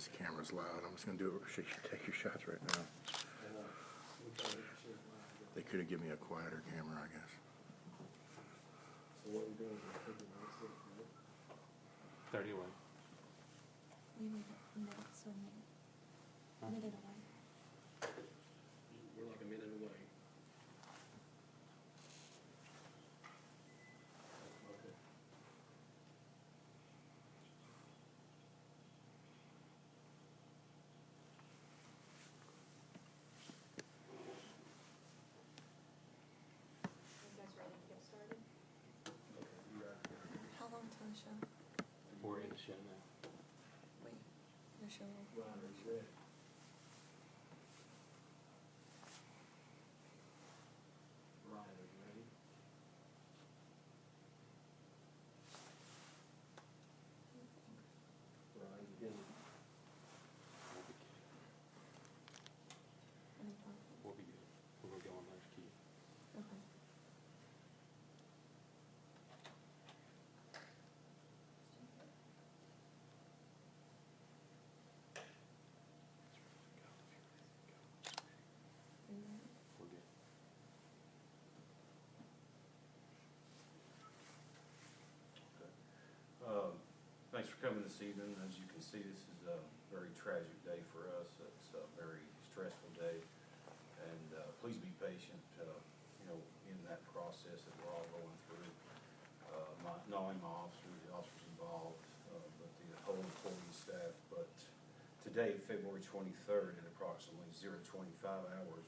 This camera's loud. I'm just gonna do it. Take your shots right now. They could have given me a quieter camera, I guess. So what we're doing is we're taking one step forward. 31. We need minutes or minute. Minute away. We're like a minute away. Okay. You guys ready to get started? Okay, you're right. How long till the show? We're in the show now. Wait, the show. Ryan, are you ready? Ryan, are you ready? Ryan, you in? We'll be good. We're going to go on those keys. Okay. We're good. Thanks for coming this evening. As you can see, this is a very tragic day for us. It's a very stressful day, and please be patient, in that process that we're all going through. Not only my officers, the officers involved, but the whole employee staff. But today, February 23rd, at approximately 0:25 hours,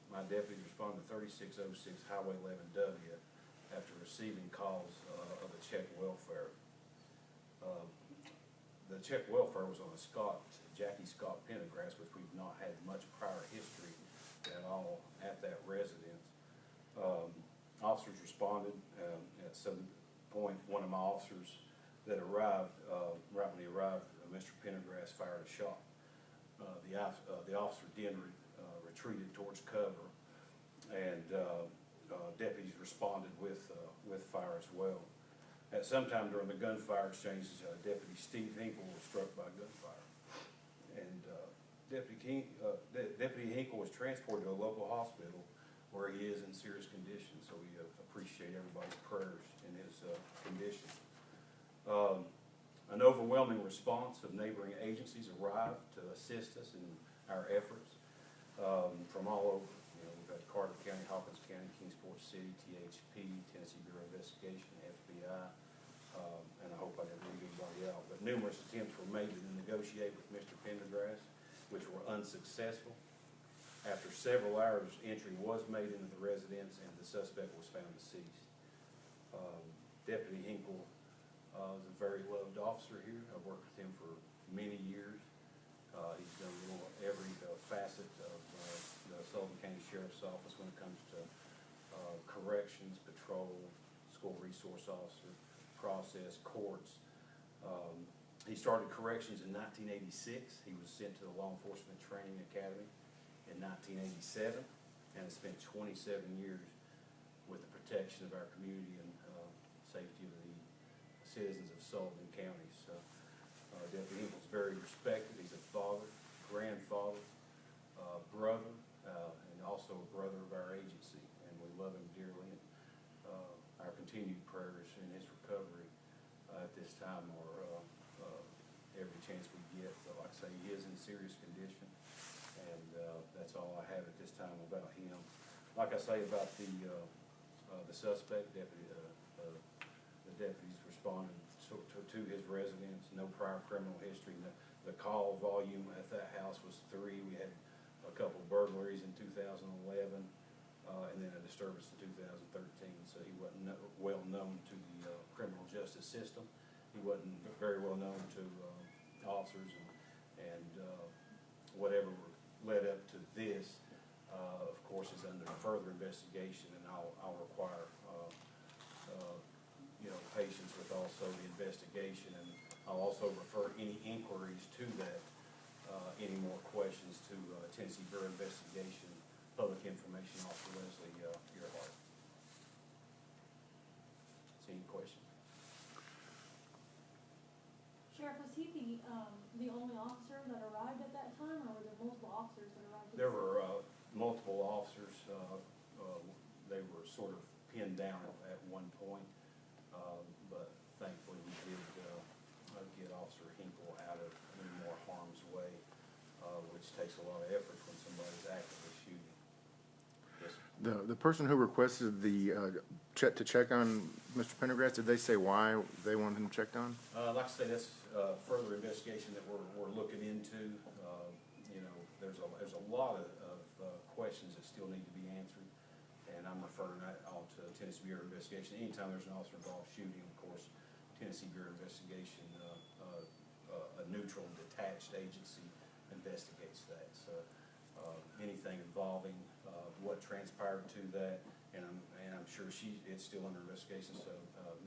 my deputies responded to 3606 Highway 11W after receiving calls of a check welfare. The check welfare was on a Jackie Scott Pendergrass, which we've not had much prior history at all at that residence. Officers responded. At some point, one of my officers that arrived, right when he arrived, Mr. Pendergrass fired a shot. The officer then retreated towards cover, and deputies responded with fire as well. At some time during the gunfire exchanges, Deputy Steve Hinkle was struck by gunfire, and Deputy Hinkle was transported to a local hospital where he is in serious condition. So we appreciate everybody's prayers in his condition. An overwhelming response of neighboring agencies arrived to assist us in our efforts from all over. We've got Carter County, Hawkins County, Kingsport City, THP, Tennessee Bureau of Investigation, FBI, and I hope I didn't leave anybody out. But numerous attempts were made to negotiate with Mr. Pendergrass, which were unsuccessful. After several hours, entry was made into the residence, and the suspect was found deceased. Deputy Hinkle is a very loved officer here. I've worked with him for many years. He's done every facet of the Sullivan County Sheriff's Office when it comes to corrections, patrol, school resource officer, process, courts. He started corrections in 1986. He was sent to the Law Enforcement Training Academy in 1987, and has spent 27 years with the protection of our community and safety of the citizens of Sullivan County. So Deputy Hinkle's very respected. He's a father, grandfather, brother, and also a brother of our agency, and we love him dearly. And our continued prayers in his recovery at this time are every chance we get. But like I say, he is in serious condition, and that's all I have at this time about him. Like I say about the suspect, the deputies responded to his residence. No prior criminal history. The call volume at that house was 3. We had a couple burglaries in 2011, and then a disturbance in 2013. So he wasn't well known to the criminal justice system. He wasn't very well known to officers, and whatever led up to this, of course, is under further investigation, and I'll require patience with also the investigation, and I'll also refer any inquiries to that, any more questions to Tennessee Bureau of Investigation, Public Information Officer Leslie Earhart. Any questions? Sheriff, was he the only officer sort of pinned down at one point. But thankfully, we did get Officer Hinkle out of any more harm's way, which takes a lot of effort when somebody's actively shooting. Yes, sir. The person who requested the, to check on Mr. Pendergrass, did they say why they wanted him checked on? Like I say, that's further investigation that we're looking into. You know, there's a lot of questions that still need to be answered, and I'm referring that on to Tennessee Bureau of Investigation. Anytime there's an officer involved shooting, of course, Tennessee Bureau of Investigation, a neutral, detached agency investigates that. So anything involving what transpired to that, and I'm sure it's still under investigation. So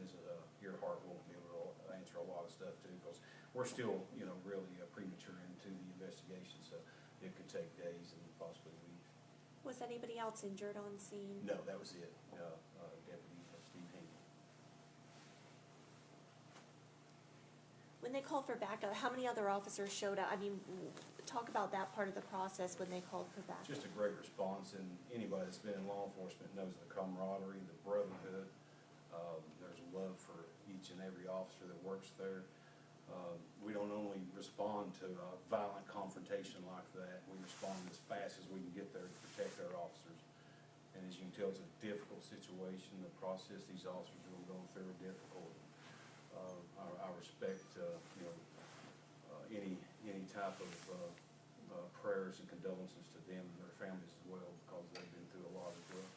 Ms. Earhart won't be able to answer a lot of stuff too, because we're still, you know, really premature into the investigation. So it could take days and possibly weeks. Was anybody else injured on scene? No, that was it. Deputy Steve Hinkle. When they called for backup, how many other officers showed up? I mean, talk about that part of the process when they called for backup. Just a great response, and anybody that's been in law enforcement knows the camaraderie, the brotherhood. There's love for each and every officer that works there. We don't only respond to a violent confrontation like that, we respond as fast as we can get there to protect our officers. And as you can tell, it's a difficult situation. The process these officers are going through are difficult. I respect, you know, any type of prayers and condolences to them and their families as well, because they've been through a lot as well.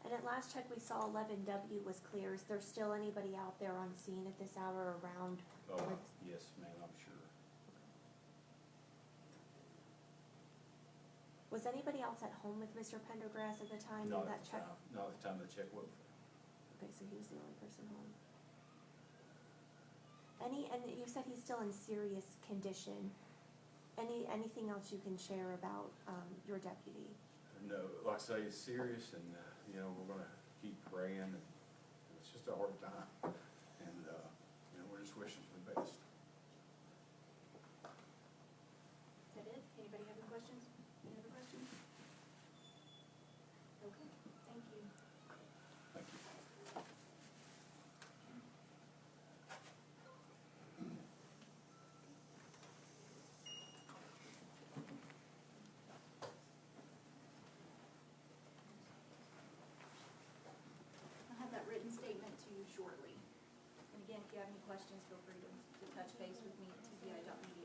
And at last check, we saw 11W was clear. Is there still anybody out there on scene at this hour around? Oh, yes, ma'am, I'm sure. Was anybody else at home with Mr. Pendergrass at the time Not that at the check? time, not at the time of the check was. Okay, so he was the only person home. And you said he's still in serious condition. Anything else you can share about your deputy? No, like I say, it's serious, and you know, we're gonna keep praying, and it's just a hard time, and you know, we're just wishing for the best. Is that it? Anybody have any questions? Any other questions? Okay, thank you. Thank you. I'll have that written statement to you shortly. And again, if you have any questions, feel free to touch base with me at tbi.media.